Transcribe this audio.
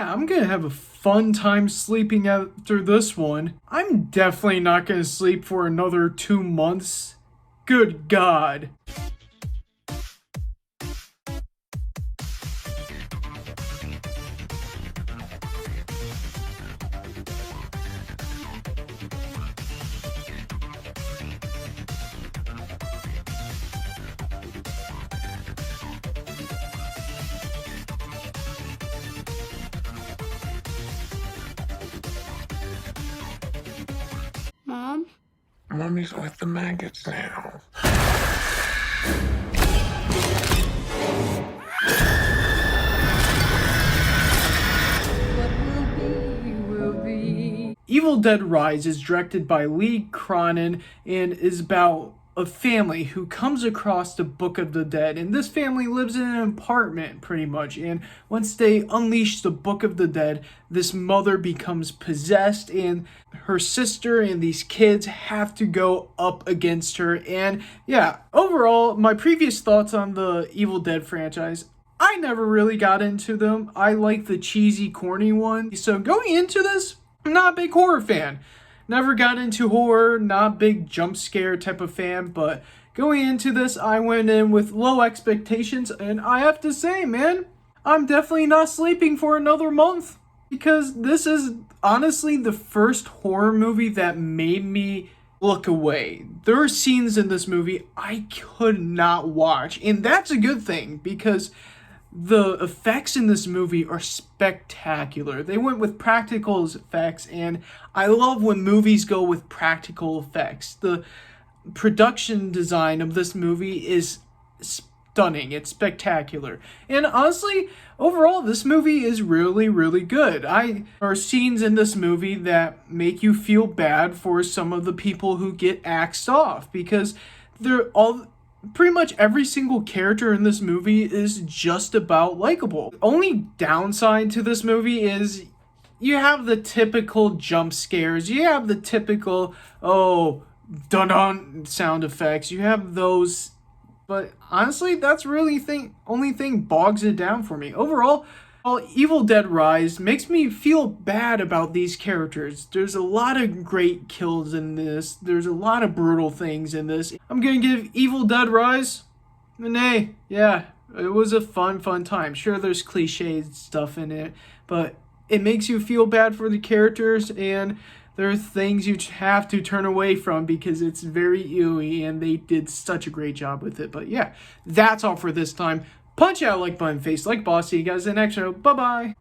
yeah, I'm gonna have a fun time sleeping after this one. I'm definitely not gonna sleep for another 2 months. Good God. Mom? Mommy's with the maggots now. Evil Dead Rise is directed by Lee Cronin and is about a family who comes across the Book of the Dead. And this family lives in an apartment pretty much. And once they unleash the Book of the Dead, this mother becomes possessed and her sister and these kids have to go up against her. And yeah, overall, my previous thoughts on the Evil Dead franchise, I never really got into them. I like the cheesy, corny one. So going into this, I'm not a big horror fan. Never got into horror, not a big jump scare type of fan, but going into this, I went in with low expectations, and I have to say, man, I'm definitely not sleeping for another month because this is honestly the first horror movie that made me look away. There are scenes in this movie I could not watch, and that's a good thing because the effects in this movie are spectacular. They went with practical effects, and I love when movies go with practical effects. The production design of this movie is stunning. It's spectacular. And honestly, overall, this movie is really, really good. There are scenes in this movie that make you feel bad for some of the people who get axed off because they're all pretty much every single character in this movie is just about likable. The only downside to this movie is you have the typical jump scares. You have the typical, oh, dun-dun sound effects. You have those. But honestly, that's really only thing bogs it down for me. Overall, Evil Dead Rise makes me feel bad about these characters. There's a lot of great kills in this. There's a lot of brutal things in this. I'm gonna give Evil Dead Rise an A. Yeah, it was a fun time. Sure, there's cliched stuff in it, but it makes you feel bad for the characters, and there are things you have to turn away from because it's very eerie, and they did such a great job with it. But yeah, that's all for this time. Punch out like button face like boss. See you guys in the next show. Bye bye.